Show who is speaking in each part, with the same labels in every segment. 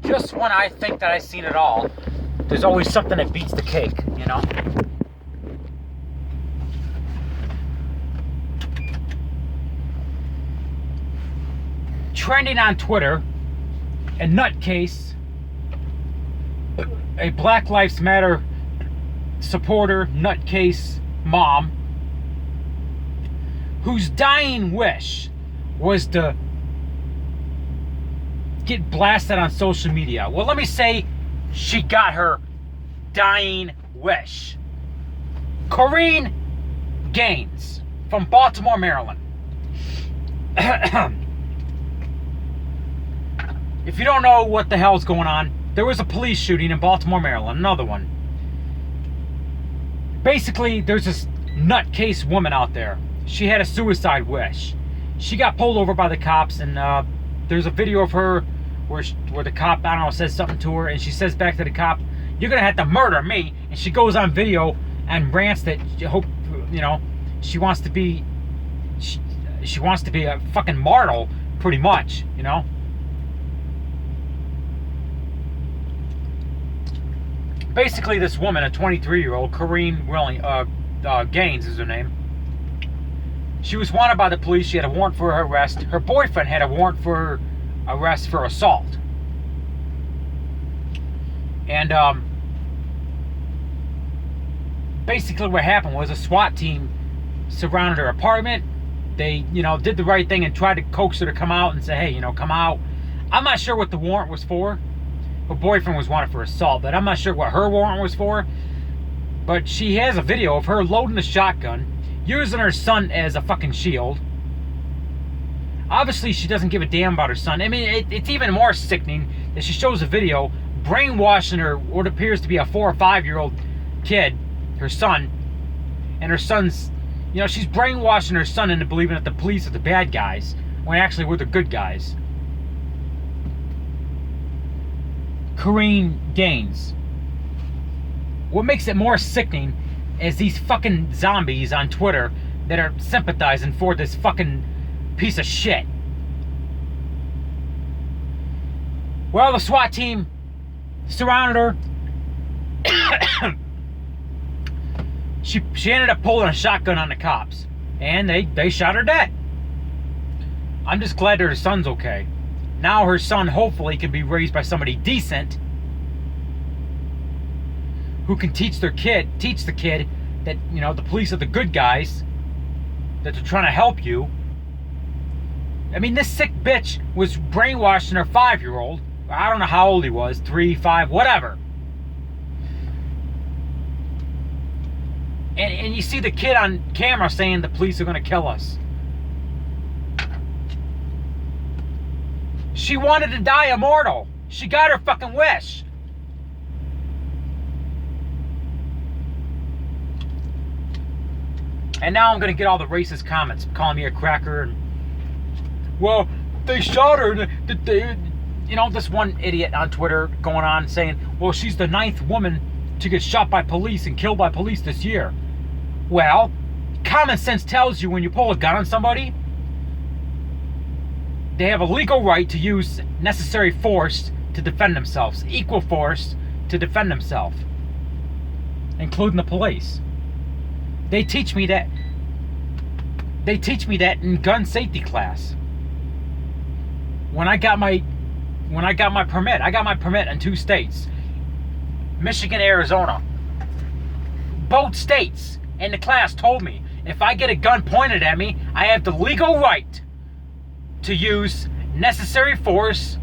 Speaker 1: just when I think that I've seen it all, there's always something that beats the cake, you know? Trending on Twitter, a nutcase, a Black Lives Matter supporter, nutcase mom, whose dying wish was to get blasted on social media. Well, let me say she got her dying wish. Korryn Gaines from Baltimore, Maryland. If you don't know what the hell's going on, there was a police shooting in Baltimore, Maryland, another one. Basically, there's this nutcase woman out there. She had a suicide wish. She got pulled over by the cops, and there's a video of her where the cop, I don't know, says something to her, and she says back to the cop, "You're gonna have to murder me." And she goes on video and rants that she wants to be a fucking martyr, pretty much, you know. Basically, this woman, a 23-year-old, Korryn Gaines is her name. She was wanted by the police. She had a warrant for her arrest. Her boyfriend had a warrant for her arrest for assault. And basically what happened was a SWAT team surrounded her apartment. They, did the right thing and tried to coax her to come out and say, "Hey, come out." I'm not sure what the warrant was for. Her boyfriend was wanted for assault, but I'm not sure what her warrant was for. But she has a video of her loading the shotgun, using her son as a fucking shield. Obviously, she doesn't give a damn about her son. I mean, it's even more sickening that she shows a video brainwashing her, what appears to be a 4 or 5-year-old kid, her son, and her son's, she's brainwashing her son into believing that the police are the bad guys, when actually we're the good guys. Korryn Gaines. What makes it more sickening is these fucking zombies on Twitter that are sympathizing for this fucking piece of shit. Well, the SWAT team surrounded her. She ended up pulling a shotgun on the cops, and they shot her dead. I'm just glad that her son's okay. Now her son hopefully can be raised by somebody decent who can teach the kid that, the police are the good guys, that they're trying to help you. I mean, this sick bitch was brainwashing her 5-year-old. I don't know how old he was, 3, 5, whatever. And you see the kid on camera saying the police are going to kill us. She wanted to die immortal. She got her fucking wish. And now I'm going to get all the racist comments calling me a cracker. And, well, they shot her. This one idiot on Twitter going on saying, well, she's the 9th woman to get shot by police and killed by police this year. Well, common sense tells you when you pull a gun on somebody, they have a legal right to use necessary force to defend themselves. Equal force to defend themselves. Including the police. They teach me that in gun safety class. When I got my permit, I got my permit in 2 states. Michigan, Arizona. Both states in the class told me if I get a gun pointed at me, I have the legal right to use necessary force,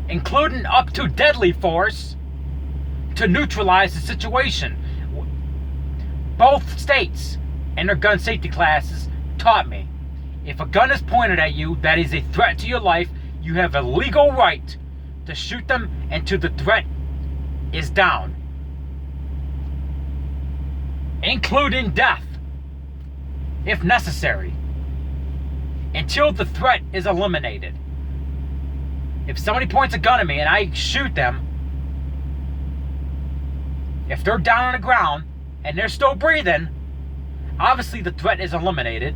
Speaker 1: including up to deadly force, to neutralize the situation. Both states and their gun safety classes taught me if a gun is pointed at you that is a threat to your life, you have a legal right to shoot them until the threat is down, including death if necessary, until the threat is eliminated. If somebody points a gun at me and I shoot them, if they're down on the ground and they're still breathing, obviously the threat is eliminated.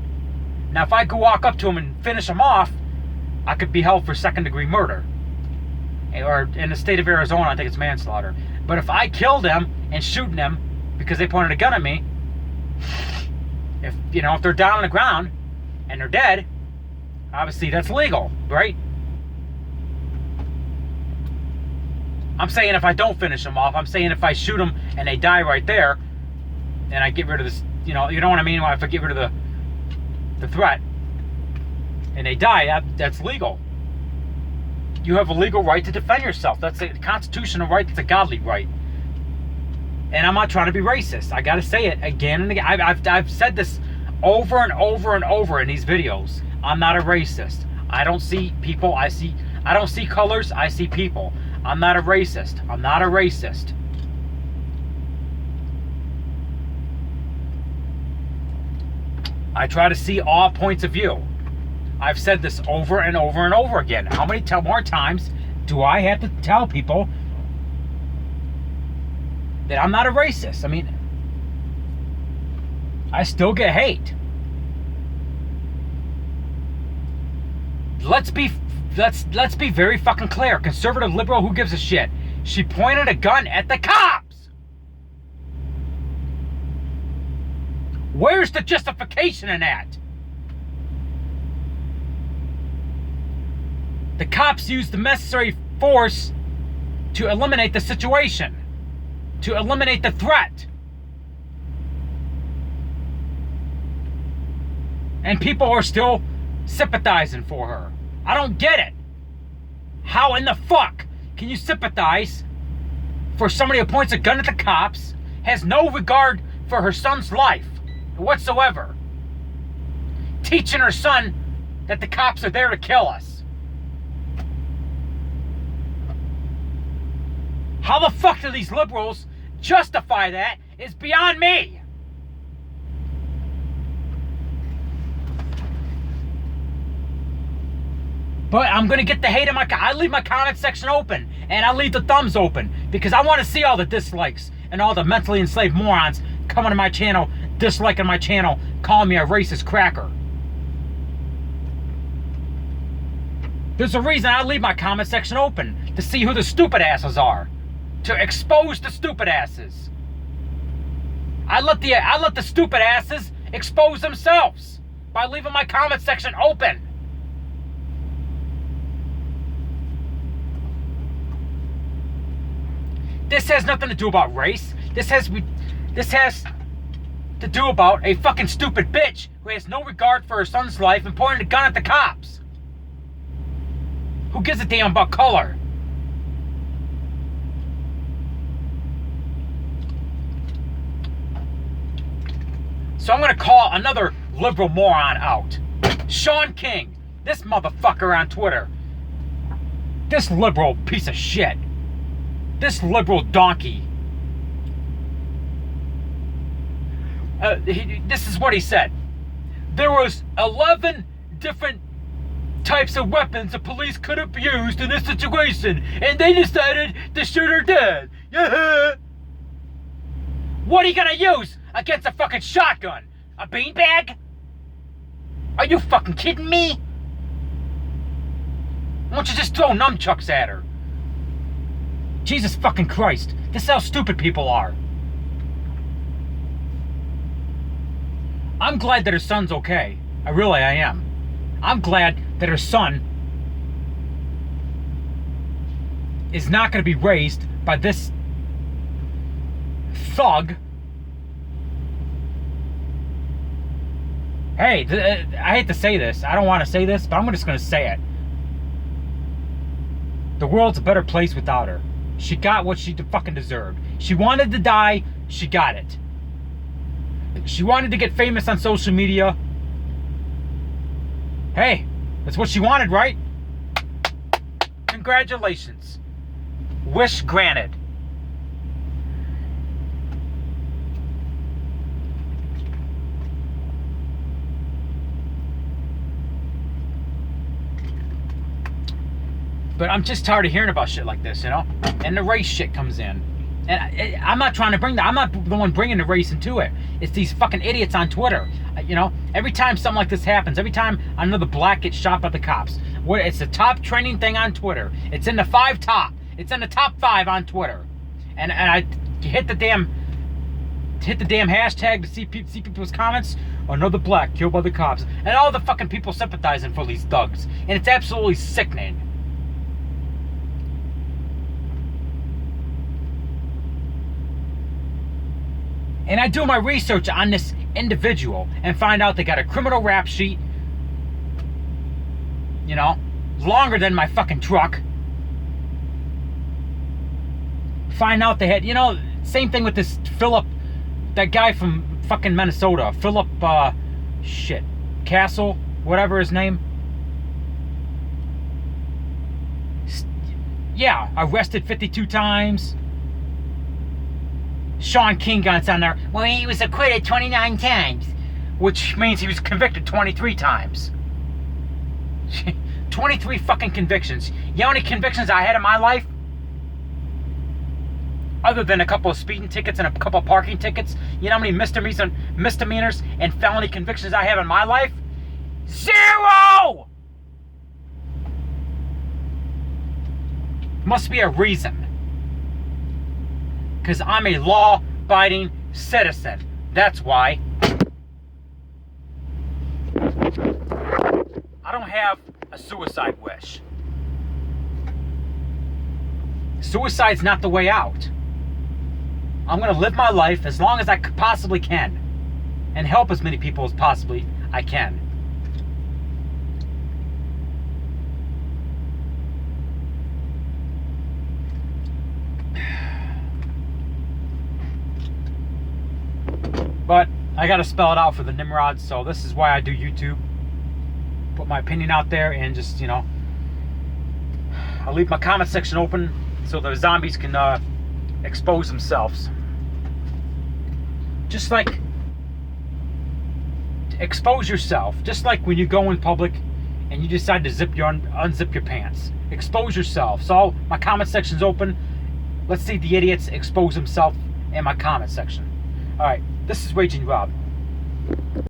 Speaker 1: Now if I go walk up to them and finish them off, I could be held for second-degree murder. or in the state of Arizona, I think it's manslaughter. But if I kill them and shooting them because they pointed a gun at me, if they're down on the ground and they're dead, obviously that's legal, right? I'm saying if I don't finish them off, I'm saying if I shoot them and they die right there, and I get rid of this, you know what I mean? If I get rid of the threat, and they die, that's legal. You have a legal right to defend yourself. That's a constitutional right. That's a godly right. And I'm not trying to be racist. I got to say it again and again. I've said this over and over and over in these videos. I'm not a racist. I don't see people. I don't see colors. I see people. I'm not a racist. I'm not a racist. I try to see all points of view. I've said this over and over and over again. How many more times do I have to tell people that I'm not a racist? I mean, I still get hate. Let's be very fucking clear. Conservative, liberal, who gives a shit? She pointed a gun at the cops. Where's the justification in that? The cops used the necessary force to eliminate the situation, to eliminate the threat. And people are still sympathizing for her. I don't get it. How in the fuck can you sympathize for somebody who points a gun at the cops, has no regard for her son's life whatsoever, teaching her son that the cops are there to kill us? How the fuck do these liberals justify that is beyond me. But I'm going to get the hate in my... I leave my comment section open. And I leave the thumbs open. Because I want to see all the dislikes. And all the mentally enslaved morons coming to my channel, disliking my channel, calling me a racist cracker. There's a reason I leave my comment section open. To see who the stupid asses are. To expose the stupid asses. I let the stupid asses expose themselves. By leaving my comment section open. This has nothing to do about race. This has to do about a fucking stupid bitch who has no regard for her son's life and pointed a gun at the cops. Who gives a damn about color? So I'm gonna call another liberal moron out. Sean King, this motherfucker on Twitter. This liberal piece of shit. This liberal donkey. This is what he said. There was 11 different types of weapons the police could have used in this situation, and they decided to shoot her dead. Yeah. What are you gonna use against a fucking shotgun? A beanbag? Are you fucking kidding me? Why don't you just throw nunchucks at her? Jesus fucking Christ. This is how stupid people are. I'm glad that her son's okay. I am. I'm glad that her son is not going to be raised by this thug. Hey, I hate to say this. I don't want to say this, but I'm just going to say it. The world's a better place without her. She got what she fucking deserved. She wanted to die, she got it. She wanted to get famous on social media. Hey, that's what she wanted, right? Congratulations. Wish granted. But I'm just tired of hearing about shit like this, you know? And the race shit comes in. And I'm not trying to bring that. I'm not the one bringing the race into it. It's these fucking idiots on Twitter. Every time something like this happens, every time another black gets shot by the cops, it's the top trending thing on Twitter. It's in the top. It's in the top 5 on Twitter. And I hit the damn hashtag to see people's comments. Another black killed by the cops. And all the fucking people sympathizing for these thugs. And it's absolutely sickening. And I do my research on this individual and find out they got a criminal rap sheet, longer than my fucking truck. Find out they had, same thing with this Philip, that guy from fucking Minnesota, Philip, Castle, whatever his name. Yeah, arrested 52 times. Sean King got on there. Well, he was acquitted 29 times, which means he was convicted 23 times. 23 fucking convictions. You know how many convictions I had in my life? Other than a couple of speeding tickets and a couple of parking tickets, you know how many misdemeanors and felony convictions I have in my life? 0! Must be a reason. Because I'm a law-abiding citizen. That's why. I don't have a suicide wish. Suicide's not the way out. I'm going to live my life as long as I possibly can. And help as many people as possibly I can. But I gotta spell it out for the Nimrods, so this is why I do YouTube. Put my opinion out there and just, I'll leave my comment section open so the zombies can expose themselves. Just like, expose yourself. Just like when you go in public and you decide to unzip your pants. Expose yourself. So my comment section's open. Let's see the idiots expose themselves in my comment section. Alright. This is Raging Rob.